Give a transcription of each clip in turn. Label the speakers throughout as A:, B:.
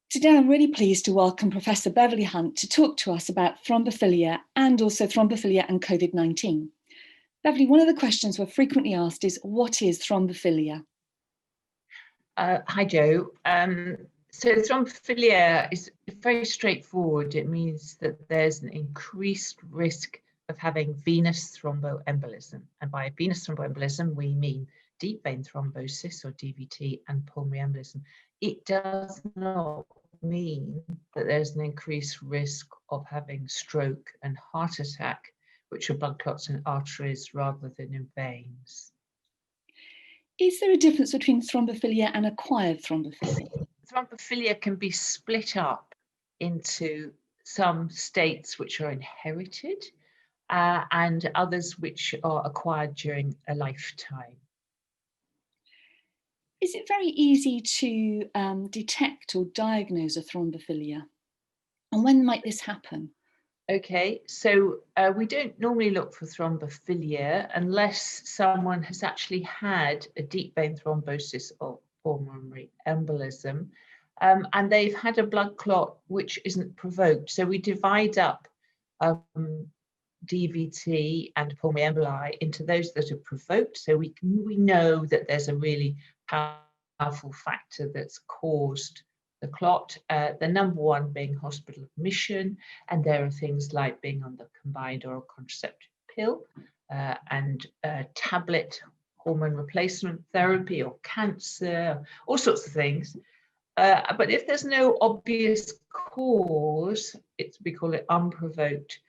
A: Today I'm really pleased to welcome Professor Beverley Hunt to talk to us about thrombophilia and also thrombophilia and COVID-19. Beverley, one of the questions we're frequently asked is, what is thrombophilia?
B: Hi, Joe. So thrombophilia is very straightforward. It means that there's an increased risk of having venous thromboembolism. And by venous thromboembolism, we mean deep vein thrombosis or DVT and pulmonary embolism. It does not mean that there's an increased risk of having stroke and heart attack, which are blood clots in arteries rather than in veins.
A: Is there a difference between thrombophilia and acquired thrombophilia?
B: Thrombophilia can be split up into some states which are inherited and others which are acquired during a lifetime.
A: Is it very easy to detect or diagnose a thrombophilia? And when might this happen?
B: Okay, so we don't normally look for thrombophilia unless someone has actually had a deep vein thrombosis or pulmonary embolism, and they've had a blood clot which isn't provoked. So we divide up DVT and pulmonary emboli into those that are provoked. So we know that there's a really powerful factor that's caused the clot, the number one being hospital admission, and there are things like being on the combined oral contraceptive pill and tablet hormone replacement therapy or cancer, all sorts of things. But if there's no obvious cause, we call it unprovoked.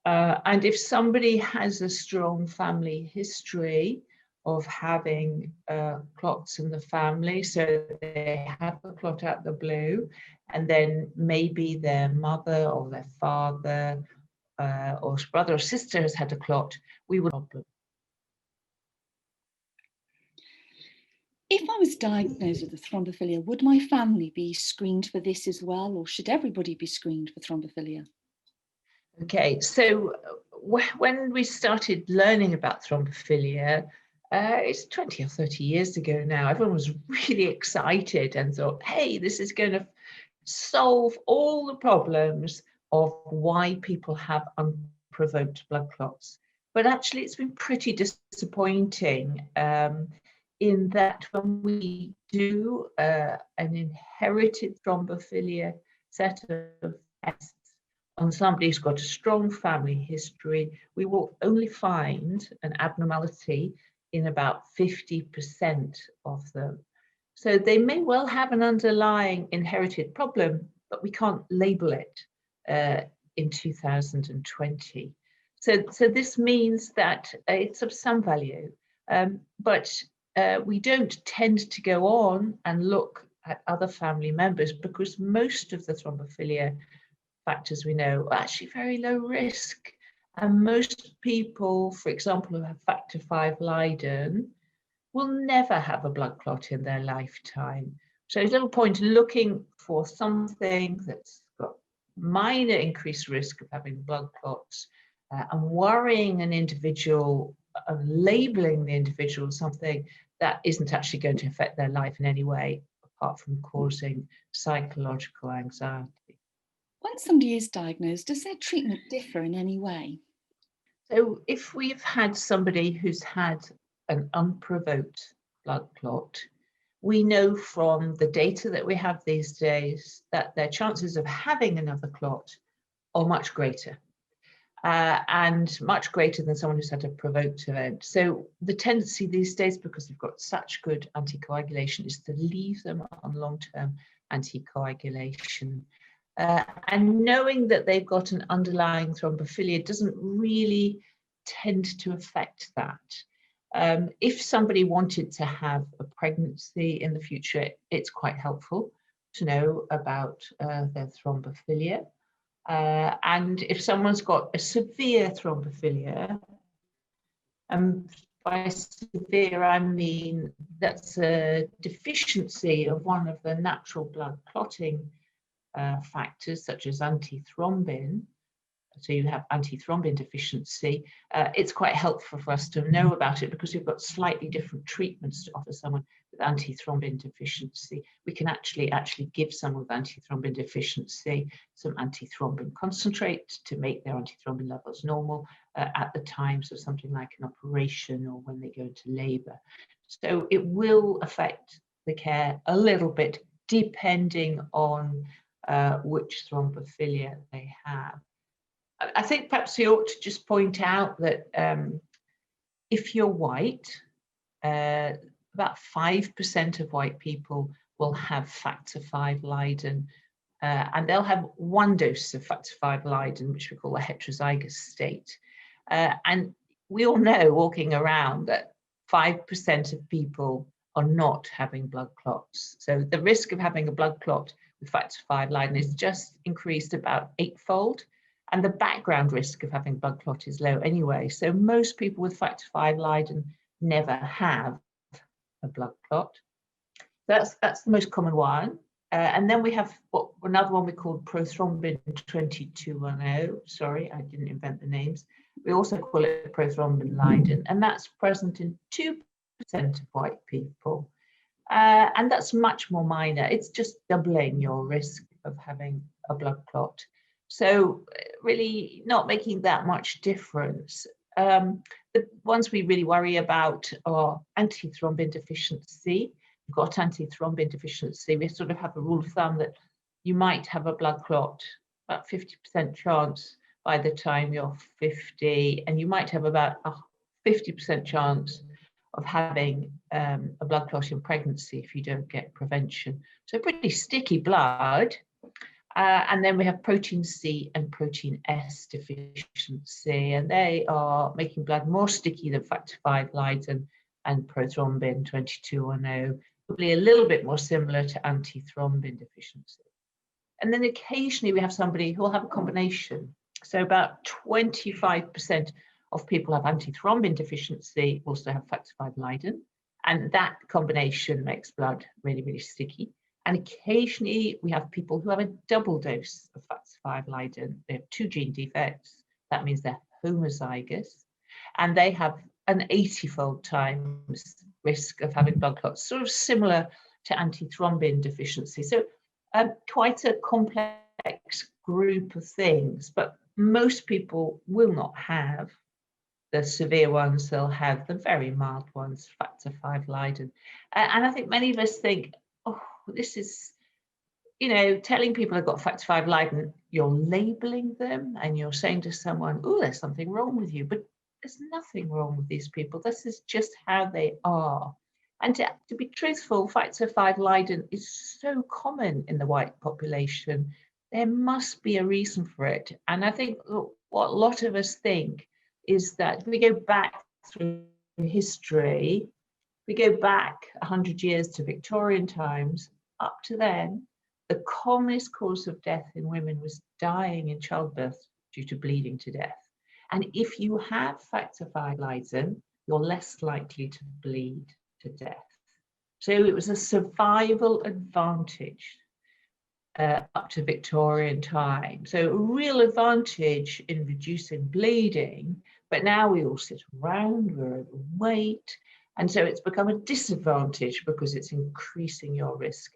B: And if somebody has a strong family history of having clots in the family, so they have a clot out the blue, and then maybe their mother or their father or brother or sister has had a clot, we would problem.
A: If I was diagnosed with a thrombophilia, would my family be screened for this as well, or should everybody be screened for thrombophilia?
B: Okay, so when we started learning about thrombophilia, it's 20 or 30 years ago now, everyone was really excited and thought, hey, this is going to solve all the problems of why people have unprovoked blood clots. But actually, it's been pretty disappointing in that when we do an inherited thrombophilia set of tests on somebody who's got a strong family history, we will only find an abnormality in about 50% of them. So they may well have an underlying inherited problem, but we can't label it in 2020. So this means that it's of some value, but we don't tend to go on and look at other family members because most of the thrombophilia factors we know are actually very low risk. And most people, for example, who have factor V Leiden, will never have a blood clot in their lifetime. So there's little point looking for something that's got minor increased risk of having blood clots and worrying an individual and labeling the individual something that isn't actually going to affect their life in any way, apart from causing psychological anxiety.
A: Once somebody is diagnosed, does their treatment differ in any way?
B: So if we've had somebody who's had an unprovoked blood clot, we know from the data that we have these days that their chances of having another clot are much greater and much greater than someone who's had a provoked event. So the tendency these days, because we've got such good anticoagulation, is to leave them on long-term anticoagulation. And knowing that they've got an underlying thrombophilia doesn't really tend to affect that. If somebody wanted to have a pregnancy in the future, it's quite helpful to know about their thrombophilia. And if someone's got a severe thrombophilia, by severe I mean that's a deficiency of one of the natural blood clotting factors such as antithrombin, so you have antithrombin deficiency, it's quite helpful for us to know about it because we've got slightly different treatments to offer someone with antithrombin deficiency. We can actually give someone with antithrombin deficiency some antithrombin concentrate to make their antithrombin levels normal at the times of something like an operation or when they go into labour. So it will affect the care a little bit depending on which thrombophilia they have. I think perhaps we ought to just point out that if you're white, about 5% of white people will have factor V Leiden, and they'll have one dose of factor V Leiden, which we call a heterozygous state. And we all know, walking around, that 5% of people are not having blood clots. So the risk of having a blood clot with factor V Leiden is just increased about 8-fold. And the background risk of having blood clot is low anyway. So most people with factor V Leiden never have a blood clot. That's the most common one. And then we have another one we call prothrombin 2210. Sorry, I didn't invent the names. We also call it prothrombin Leiden, and that's present in 2% of white people. And that's much more minor. It's just doubling your risk of having a blood clot. So really not making that much difference. The ones we really worry about are antithrombin deficiency. You've got antithrombin deficiency. We sort of have a rule of thumb that you might have a blood clot, about 50% chance by the time you're 50, and you might have about a 50% chance of having a blood clot in pregnancy if you don't get prevention. So pretty sticky blood. And then we have protein C and protein S deficiency, and they are making blood more sticky than factor V Leiden and prothrombin 2210, probably a little bit more similar to antithrombin deficiency. And then occasionally we have somebody who will have a combination. So about 25% of people have antithrombin deficiency, also have factor V Leiden, and that combination makes blood really, really sticky. And occasionally we have people who have a double dose of factor V Leiden. They have 2 gene defects. That means they're homozygous, and they have an 80-fold times risk of having blood clots, sort of similar to antithrombin deficiency. So quite a complex group of things, but most people will not have the severe ones. They'll have the very mild ones, factor V Leiden. And I think many of us think, oh, this is, telling people they've got factor V Leiden, you're labeling them and you're saying to someone, oh, there's something wrong with you. But there's nothing wrong with these people. This is just how they are. And to be truthful, factor V Leiden is so common in the white population. There must be a reason for it. And I think what a lot of us think is that if we go back through history, we go back 100 years to Victorian times, up to then, the commonest cause of death in women was dying in childbirth due to bleeding to death. And if you have factor V Leiden, you're less likely to bleed to death. So it was a survival advantage up to Victorian time. So a real advantage in reducing bleeding, but now we all sit around, we're overweight, and so it's become a disadvantage because it's increasing your risk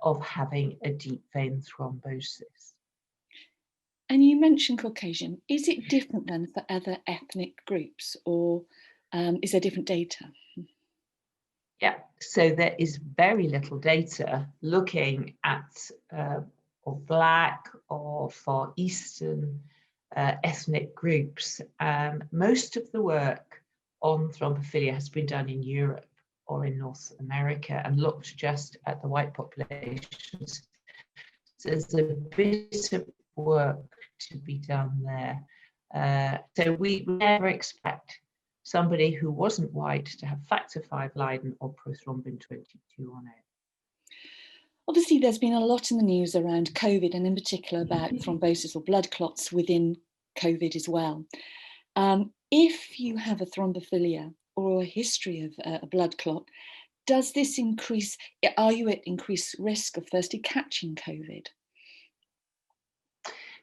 B: of having a deep vein thrombosis.
A: And you mentioned Caucasian. Is it different then for other ethnic groups, or is there different data?
B: Yeah, so there is very little data looking at or Black or Far Eastern ethnic groups. Most of the work on thrombophilia has been done in Europe or in North America and looked just at the white populations. So there's a bit of work to be done there. So we never expect somebody who wasn't white to have factor V Leiden or prothrombin 2210.
A: Obviously, there's been a lot in the news around COVID, and in particular about thrombosis or blood clots within COVID as well. If you have a thrombophilia or a history of a blood clot, does this are you at increased risk of firstly catching COVID?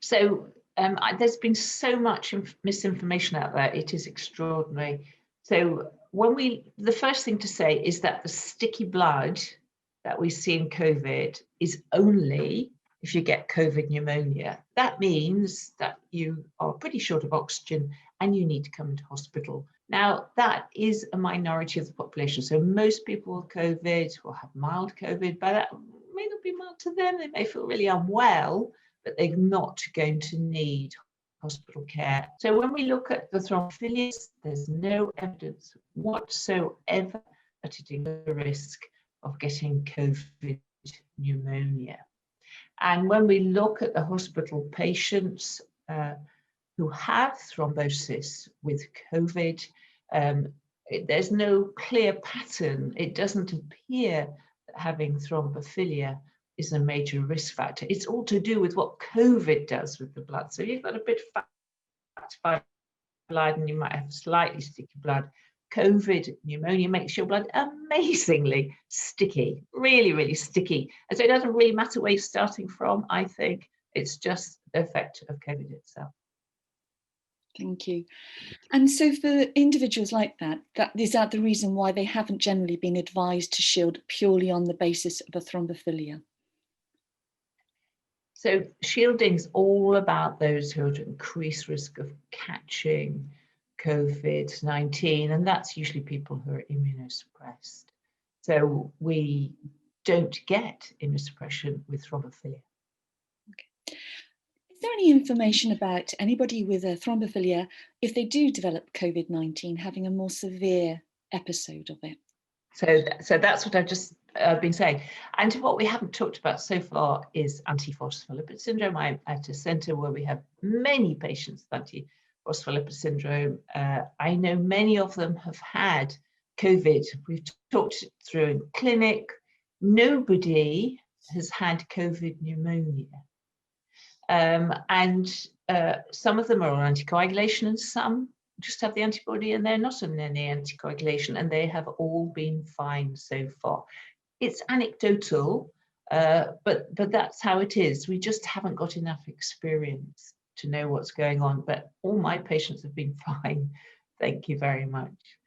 B: So There's been so much misinformation out there. It is extraordinary. So the first thing to say is that the sticky blood that we see in COVID is only if you get COVID pneumonia. That means that you are pretty short of oxygen and you need to come into hospital. Now, that is a minority of the population. So most people with COVID will have mild COVID, but that may not be mild to them. They may feel really unwell, but they're not going to need hospital care. So when we look at the thrombophilias, there's no evidence whatsoever that it increases the risk of getting COVID pneumonia. And when we look at the hospital patients who have thrombosis with COVID, there's no clear pattern. It doesn't appear that having thrombophilia is a major risk factor. It's all to do with what COVID does with the blood. So you've got a bit of fat blood and you might have slightly sticky blood. COVID pneumonia makes your blood amazingly sticky, really, really sticky. And so it doesn't really matter where you're starting from, I think. It's just the effect of COVID itself.
A: Thank you. And so for individuals like that, is that the reason why they haven't generally been advised to shield purely on the basis of a thrombophilia?
B: So shielding's all about those who are at increased risk of catching COVID-19, and that's usually people who are immunosuppressed. So we don't get immunosuppression with thrombophilia.
A: Okay. Is there any information about anybody with a thrombophilia, if they do develop COVID-19, having a more severe episode of it?
B: So that's what I've just been saying. And what we haven't talked about so far is antiphospholipid syndrome. I'm at a centre where we have many patients with antiphospholipid syndrome. I know many of them have had COVID. We've talked it through in clinic. Nobody has had COVID pneumonia. And some of them are on anticoagulation and some just have the antibody and they're not on any anticoagulation, and they have all been fine so far. It's anecdotal, but that's how it is. We just haven't got enough experience to know what's going on, but all my patients have been fine. Thank you very much.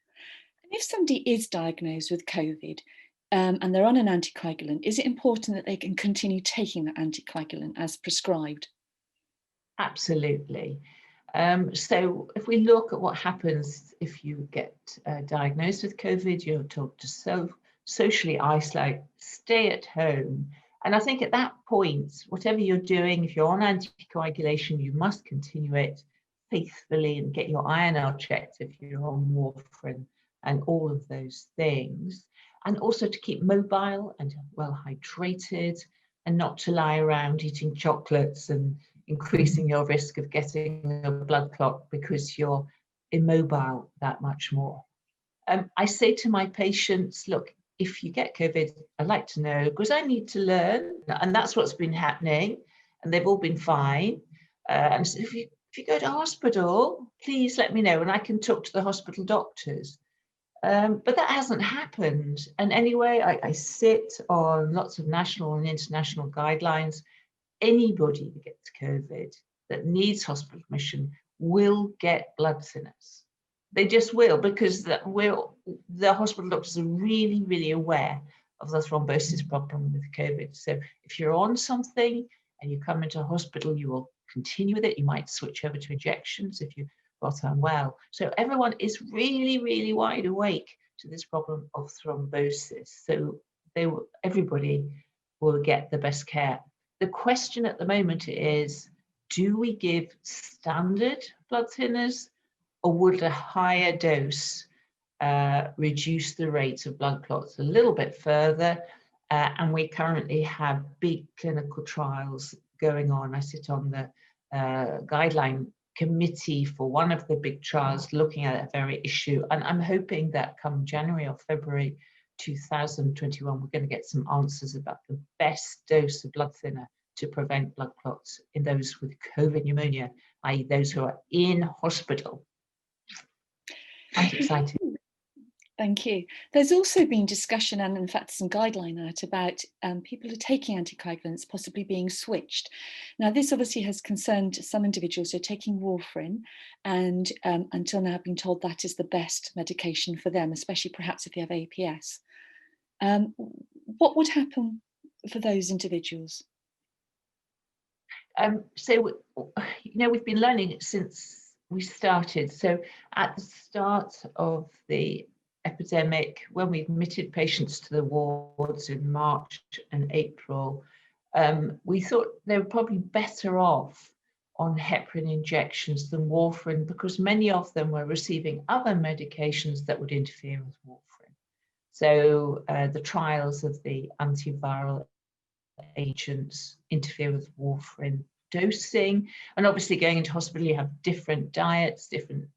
A: And if somebody is diagnosed with COVID and they're on an anticoagulant, is it important that they can continue taking that anticoagulant as prescribed?
B: Absolutely. So if we look at what happens if you get diagnosed with COVID, you're told to socially isolate, stay at home. And I think at that point, whatever you're doing, if you're on anticoagulation, you must continue it faithfully and get your INR checked if you're on warfarin and all of those things. And also to keep mobile and well hydrated and not to lie around eating chocolates and increasing your risk of getting a blood clot because you're immobile that much more. I say to my patients, look, if you get COVID, I'd like to know because I need to learn, and that's what's been happening, and they've all been fine. And so if you go to hospital, please let me know and I can talk to the hospital doctors. But that hasn't happened. And anyway, I sit on lots of national and international guidelines. Anybody that gets COVID that needs hospital admission will get blood thinners. They just will, because the hospital doctors are really, really aware of the thrombosis problem with COVID. So if you're on something and you come into hospital, you will continue with it. You might switch over to injections if you got unwell. So everyone is really, really wide awake to this problem of thrombosis. So everybody will get the best care. The question at the moment is, do we give standard blood thinners, or would a higher dose reduce the rate of blood clots a little bit further? And we currently have big clinical trials going on. I sit on the guideline committee for one of the big trials looking at that very issue. And I'm hoping that come January or February 2021, we're going to get some answers about the best dose of blood thinner to prevent blood clots in those with COVID pneumonia, i.e. those who are in hospital. I'm excited.
A: Thank you. There's also been discussion and in fact some guideline out about people who are taking anticoagulants possibly being switched. Now this obviously has concerned some individuals who are taking warfarin and until now been told that is the best medication for them, especially perhaps if they have APS. What would happen for those individuals?
B: So, we've been learning it since we started. So at the start of the epidemic, when we admitted patients to the wards in March and April, we thought they were probably better off on heparin injections than warfarin because many of them were receiving other medications that would interfere with warfarin. So the trials of the antiviral agents interfere with warfarin dosing, and obviously going into hospital you have different diets, different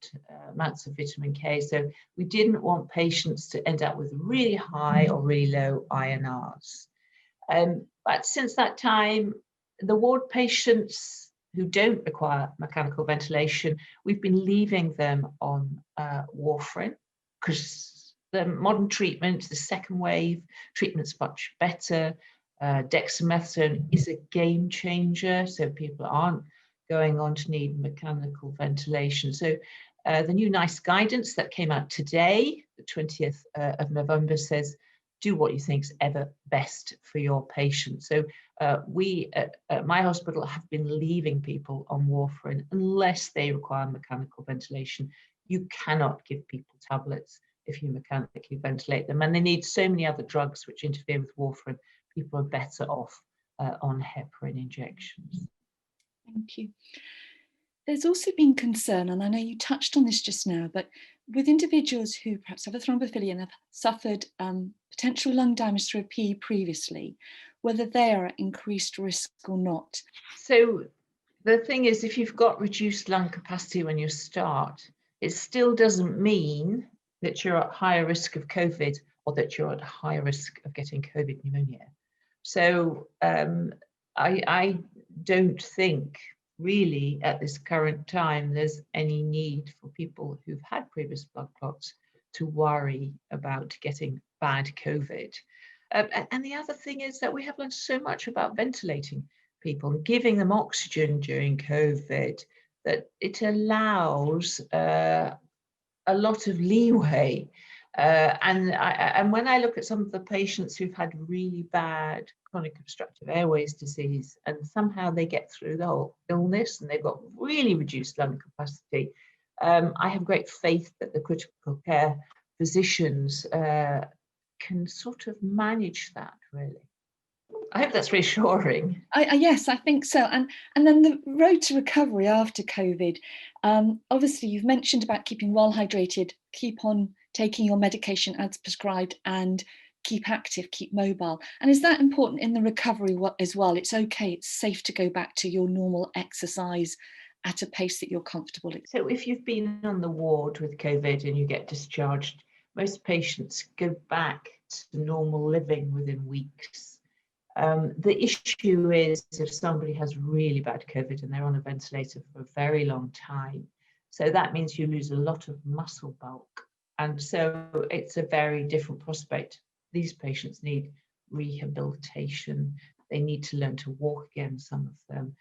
B: amounts of vitamin K, so we didn't want patients to end up with really high or really low INRs. But since that time, the ward patients who don't require mechanical ventilation, we've been leaving them on warfarin because the modern treatment, the second wave treatment's much better. Dexamethasone is a game changer, so people aren't going on to need mechanical ventilation. So the new NICE guidance that came out today, the 20th of November, says do what you think is ever best for your patient. So we at my hospital have been leaving people on warfarin unless they require mechanical ventilation. You cannot give people tablets if you mechanically ventilate them, and they need so many other drugs which interfere with warfarin. People are better off on heparin injections.
A: Thank you. There's also been concern, and I know you touched on this just now, but with individuals who perhaps have a thrombophilia and have suffered potential lung damage through a PE previously, whether they are at increased risk or not.
B: So the thing is, if you've got reduced lung capacity when you start, it still doesn't mean that you're at higher risk of COVID or that you're at higher risk of getting COVID pneumonia. So I don't think really at this current time there's any need for people who've had previous blood clots to worry about getting bad COVID. And the other thing is that we have learned so much about ventilating people and giving them oxygen during COVID that it allows a lot of leeway. And when I look at some of the patients who've had really bad chronic obstructive airways disease and somehow they get through the whole illness and they've got really reduced lung capacity, I have great faith that the critical care physicians can sort of manage that, really. I hope that's reassuring.
A: Yes, I think so. And then the road to recovery after COVID. Obviously, you've mentioned about keeping well hydrated, keep on taking your medication as prescribed, and keep active, keep mobile. And is that important in the recovery as well? It's okay, it's safe to go back to your normal exercise at a pace that you're comfortable in.
B: So if you've been on the ward with COVID and you get discharged, most patients go back to normal living within weeks. The issue is if somebody has really bad COVID and they're on a ventilator for a very long time, so that means you lose a lot of muscle bulk. And so it's a very different prospect. These patients need rehabilitation. They need to learn to walk again, some of them.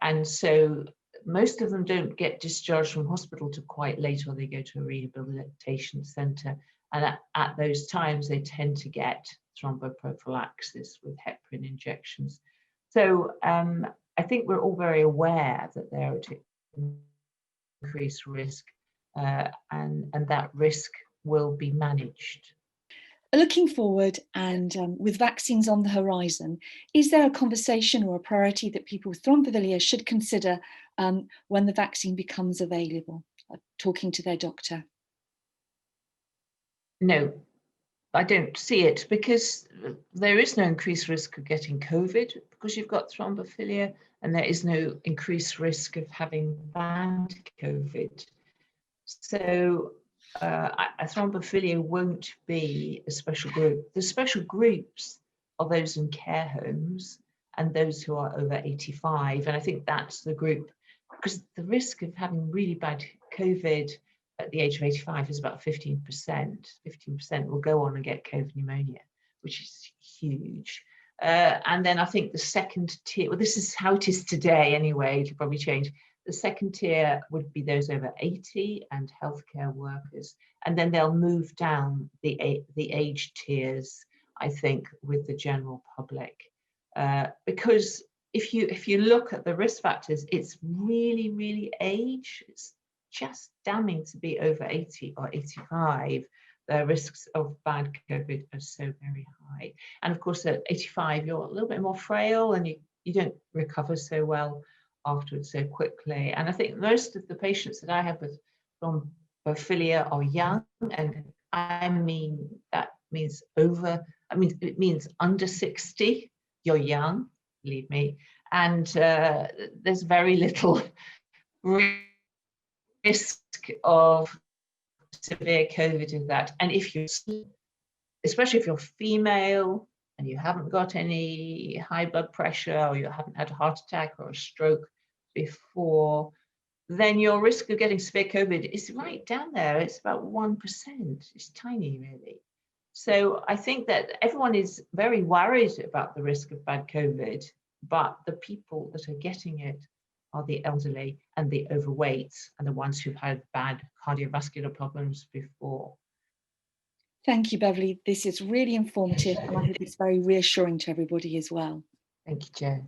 B: And so most of them don't get discharged from hospital till quite late, or they go to a rehabilitation centre. And at those times, they tend to get thromboprophylaxis with heparin injections. So I think we're all very aware that they're at increased risk, and that risk will be managed.
A: Looking forward and with vaccines on the horizon, is there a conversation or a priority that people with thrombophilia should consider when the vaccine becomes available, talking to their doctor?
B: No, I don't see it, because there is no increased risk of getting COVID because you've got thrombophilia, and there is no increased risk of having bad COVID. So thrombophilia won't be a special group. The special groups are those in care homes and those who are over 85. And I think that's the group, because the risk of having really bad COVID at the age of 85 is about 15%. 15% will go on and get COVID pneumonia, which is huge. And then I think the second tier, well, this is how it is today anyway, it'll probably change. The second tier would be those over 80 and healthcare workers. And then they'll move down the age tiers, I think, with the general public. Because if you look at the risk factors, it's really, really age. It's just damning to be over 80 or 85. The risks of bad COVID are so very high. And of course, at 85, you're a little bit more frail and you don't recover so well afterwards so quickly. And I think most of the patients that I have with thrombophilia are young, and I mean, that means it means under 60, you're young, believe me, and there's very little risk of severe COVID in that. And especially if you're female and you haven't got any high blood pressure, or you haven't had a heart attack or a stroke before, then your risk of getting severe COVID is right down there. It's about 1%. It's tiny, really. So I think that everyone is very worried about the risk of bad COVID, but the people that are getting it are the elderly and the overweight and the ones who've had bad cardiovascular problems before.
A: Thank you, Beverley. This is really informative, and I hope it's very reassuring to everybody as well.
B: Thank you, Jo.